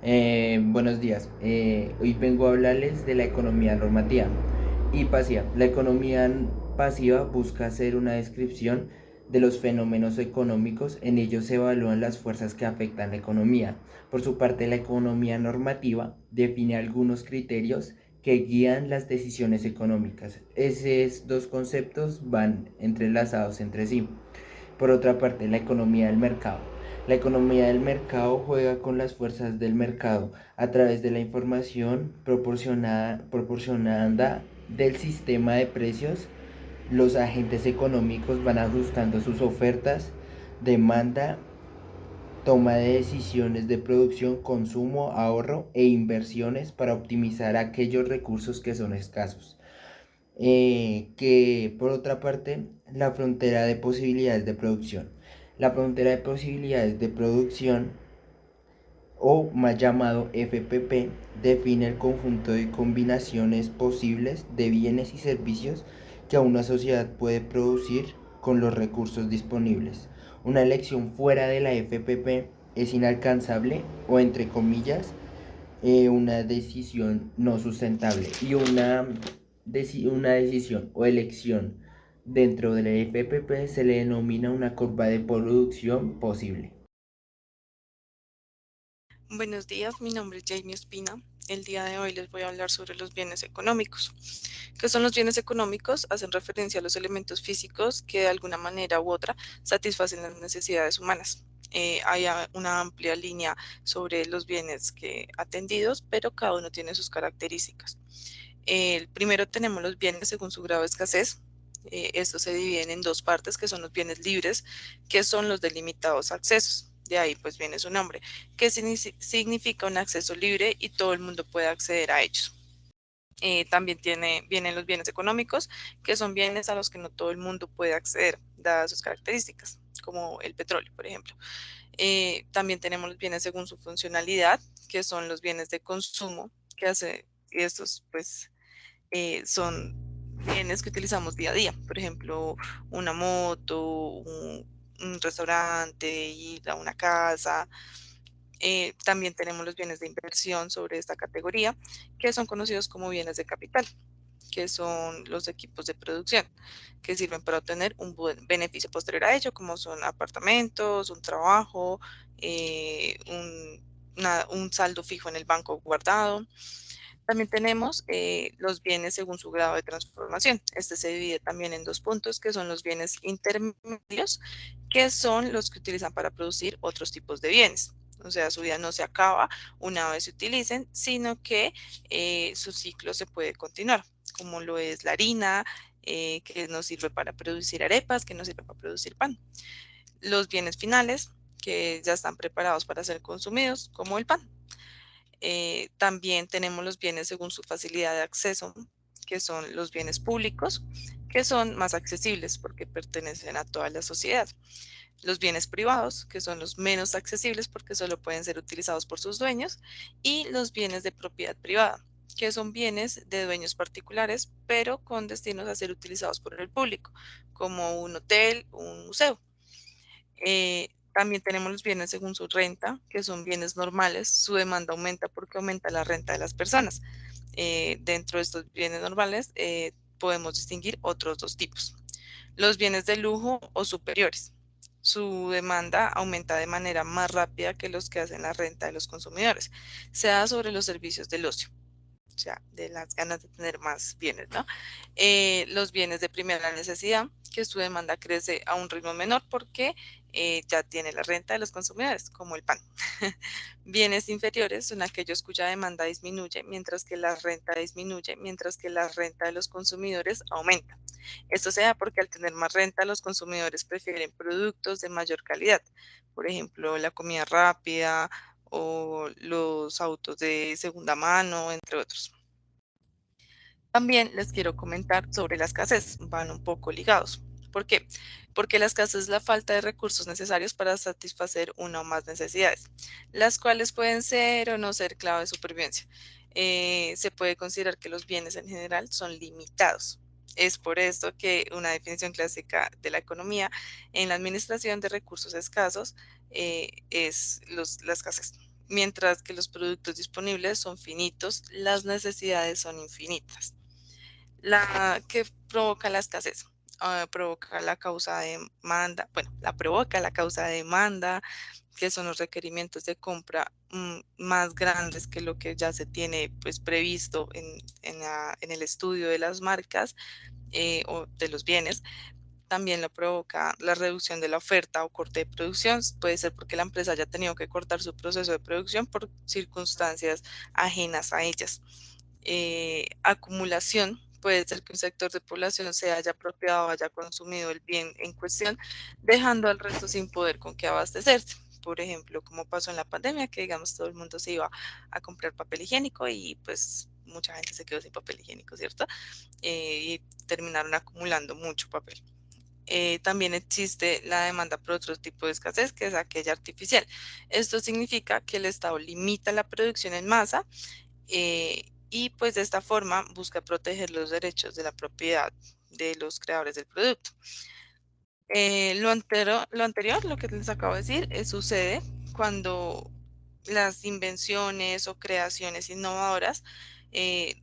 Buenos días. Hoy vengo a hablarles de la economía normativa y pasiva. La pasiva busca hacer una descripción de los fenómenos económicos. En ellos se evalúan las fuerzas que afectan la economía. Por su parte, la economía normativa define algunos criterios que guían las decisiones económicas. Esos dos conceptos van entrelazados entre sí. Por otra parte, la economía del mercado. La economía del mercado juega con las fuerzas del mercado a través de la información proporcionada del sistema de precios. Los agentes económicos van ajustando sus ofertas, demanda, toma de decisiones de producción, consumo, ahorro e inversiones para optimizar aquellos recursos que son escasos. Que por otra parte, la frontera de posibilidades de producción. La frontera de posibilidades de producción, o más llamado FPP, define el conjunto de combinaciones posibles de bienes y servicios que una sociedad puede producir con los recursos disponibles. Una elección fuera de la FPP es inalcanzable o, entre comillas, una decisión no sustentable. Y una decisión o elección dentro de la FPP se le denomina una curva de producción posible. Buenos días, mi nombre es Jamie Espina. El día de hoy les voy a hablar sobre los bienes económicos. ¿Qué son los bienes económicos? Hacen referencia a los elementos físicos que de alguna manera u otra satisfacen las necesidades humanas. Hay una amplia línea sobre los bienes que atendidos, pero cada uno tiene sus características. El primero tenemos los bienes según su grado de escasez. Estos se dividen en dos partes, que son los bienes libres, que son los delimitados accesos. De ahí pues viene su nombre, que significa un acceso libre y todo el mundo puede acceder a ellos. También vienen los bienes económicos, que son bienes a los que no todo el mundo puede acceder, dadas sus características, como el petróleo, por ejemplo. También tenemos los bienes según su funcionalidad, que son los bienes de consumo, que hace estos pues son bienes que utilizamos día a día. Por ejemplo, una moto, un restaurante, ir a una casa. También tenemos los bienes de inversión sobre esta categoría, que son conocidos como bienes de capital, que son los equipos de producción, que sirven para obtener un buen beneficio posterior a ello, como son apartamentos, un trabajo, un saldo fijo en el banco guardado. También tenemos los bienes según su grado de transformación. Este se divide también en dos puntos, que son los bienes intermedios, que son los que utilizan para producir otros tipos de bienes. O sea, su vida no se acaba una vez se utilicen, sino que su ciclo se puede continuar, como lo es la harina, que nos sirve para producir arepas, que nos sirve para producir pan. Los bienes finales, que ya están preparados para ser consumidos, como el pan. También tenemos los bienes según su facilidad de acceso, que son los bienes públicos, que son más accesibles porque pertenecen a toda la sociedad. Los bienes privados, que son los menos accesibles porque solo pueden ser utilizados por sus dueños. Y los bienes de propiedad privada, que son bienes de dueños particulares, pero con destinos a ser utilizados por el público, como un hotel, un museo. También tenemos los bienes según su renta, que son bienes normales. Su demanda aumenta porque aumenta la renta de las personas. Dentro de estos bienes normales podemos distinguir otros dos tipos. Los bienes de lujo o superiores. Su demanda aumenta de manera más rápida que los que hacen la renta de los consumidores. Se da sobre los servicios del ocio, o sea, de las ganas de tener más bienes, ¿no? Los bienes de primera necesidad, que su demanda crece a un ritmo menor porque ya tiene la renta de los consumidores, como el pan. Bienes inferiores son aquellos cuya demanda disminuye, mientras que la renta disminuye, mientras que la renta de los consumidores aumenta. Esto se da porque al tener más renta, los consumidores prefieren productos de mayor calidad, por ejemplo, la comida rápida o los autos de segunda mano, entre otros. También les quiero comentar sobre la escasez, van un poco ligados. ¿Por qué? Porque la escasez es la falta de recursos necesarios para satisfacer una o más necesidades, las cuales pueden ser o no ser clave de supervivencia. Se puede considerar que los bienes en general son limitados. Es por esto que una definición clásica de la economía en la administración de recursos escasos es la escasez. mientras que los productos disponibles son finitos, las necesidades son infinitas. La que provoca la escasez, provoca la causa de demanda, bueno, la provoca la causa de demanda, que son los requerimientos de compra más grandes que lo que ya se tiene pues previsto en el estudio de las marcas o de los bienes. También lo provoca la reducción de la oferta o corte de producción. Puede ser porque la empresa haya tenido que cortar su proceso de producción por circunstancias ajenas a ellas. Acumulación. Puede ser que un sector de población se haya apropiado o haya consumido el bien en cuestión, dejando al resto sin poder con qué abastecerse. Por ejemplo, como pasó en la pandemia, que digamos todo el mundo se iba a comprar papel higiénico y pues mucha gente se quedó sin papel higiénico, ¿cierto? Y terminaron acumulando mucho papel. También existe la demanda por otro tipo de escasez, que es aquella artificial. Esto significa que el Estado limita la producción en masa y pues de esta forma busca proteger los derechos de la propiedad de los creadores del producto. Lo que les acabo de decir, sucede cuando las invenciones o creaciones innovadoras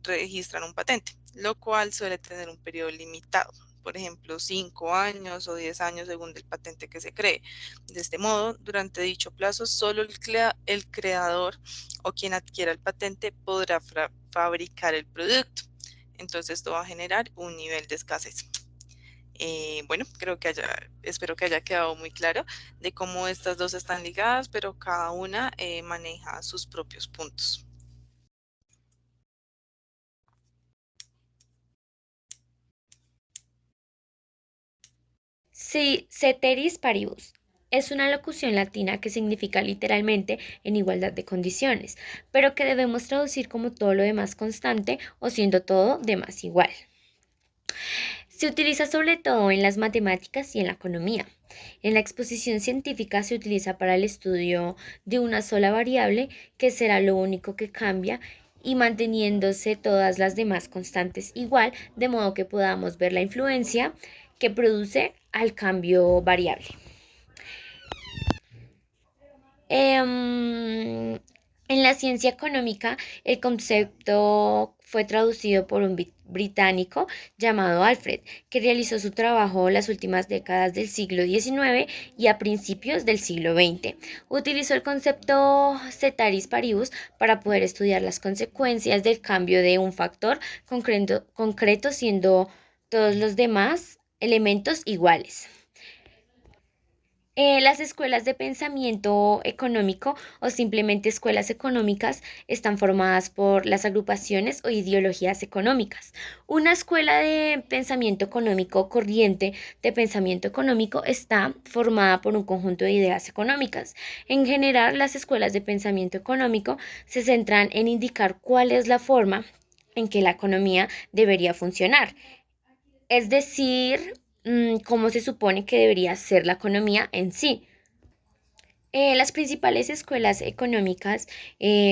registran un patente, lo cual suele tener un periodo limitado, por ejemplo, 5 años o 10 años según el patente que se cree. De este modo, durante dicho plazo, solo el creador o quien adquiera el patente podrá fabricar el producto. Entonces, esto va a generar un nivel de escasez. Bueno, espero que haya quedado muy claro de cómo estas dos están ligadas, pero cada una maneja sus propios puntos. Sí, ceteris paribus es una locución latina que significa literalmente en igualdad de condiciones, pero que debemos traducir como todo lo demás constante o siendo todo demás igual. Se utiliza sobre todo en las matemáticas y en la economía. En la exposición científica se utiliza para el estudio de una sola variable que será lo único que cambia y manteniéndose todas las demás constantes igual, de modo que podamos ver la influencia que produce al cambio variable. En la ciencia económica, el concepto fue traducido por un británico llamado Alfred, que realizó su trabajo en las últimas décadas del siglo XIX y a principios del siglo XX. Utilizó el concepto ceteris paribus para poder estudiar las consecuencias del cambio de un factor concreto siendo todos los demás elementos iguales. Las escuelas de pensamiento económico o simplemente escuelas económicas están formadas por las agrupaciones o ideologías económicas. Una escuela de pensamiento económico corriente de pensamiento económico está formada por un conjunto de ideas económicas. En general, las escuelas de pensamiento económico se centran en indicar cuál es la forma en que la economía debería funcionar. Es decir, cómo se supone que debería ser la economía en sí. Las principales escuelas económicas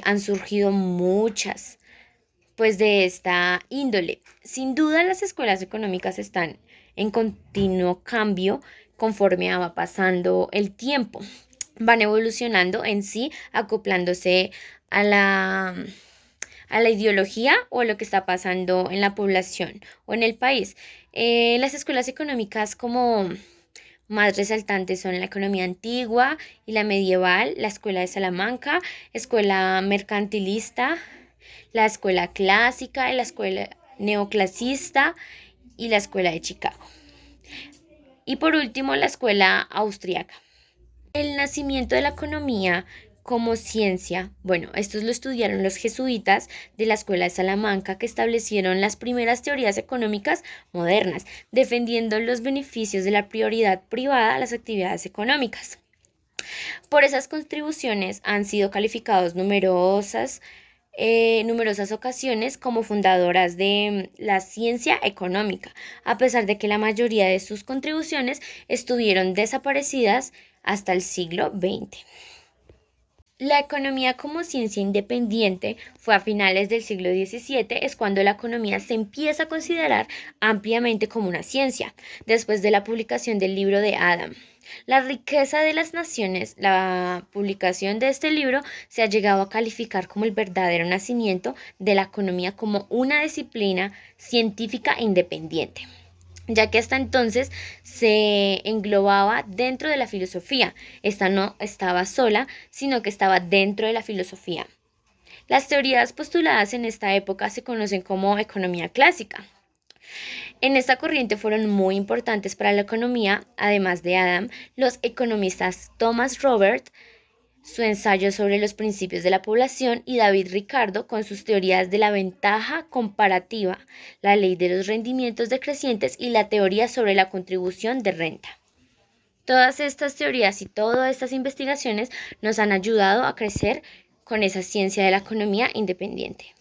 han surgido muchas, pues de esta índole. Sin duda las escuelas económicas están en continuo cambio conforme va pasando el tiempo. Van evolucionando en sí, acoplándose a la ideología o a lo que está pasando en la población o en el país. Las escuelas económicas como más resaltantes son la economía antigua y la medieval, la escuela de Salamanca, escuela mercantilista, la escuela clásica, la escuela neoclasista y la escuela de Chicago. Y por último, la escuela austriaca. El nacimiento de la economía como ciencia, bueno, estos lo estudiaron los jesuitas de la Escuela de Salamanca que establecieron las primeras teorías económicas modernas, defendiendo los beneficios de la prioridad privada a las actividades económicas. Por esas contribuciones han sido calificados numerosas ocasiones como fundadoras de la ciencia económica, a pesar de que la mayoría de sus contribuciones estuvieron desaparecidas hasta el siglo XX. La economía como ciencia independiente fue a finales del siglo XVII, es cuando la economía se empieza a considerar ampliamente como una ciencia, después de la publicación del libro de Adam. La riqueza de las naciones, la publicación de este libro se ha llegado a calificar como el verdadero nacimiento de la economía como una disciplina científica independiente, ya que hasta entonces se englobaba dentro de la filosofía. Esta no estaba sola, sino que estaba dentro de la filosofía. Las teorías postuladas en esta época se conocen como economía clásica. En esta corriente fueron muy importantes para la economía, además de Adam, los economistas Thomas Robert, su ensayo sobre los principios de la población, y David Ricardo con sus teorías de la ventaja comparativa, la ley de los rendimientos decrecientes y la teoría sobre la contribución de renta. Todas estas teorías y todas estas investigaciones nos han ayudado a crecer con esa ciencia de la economía independiente.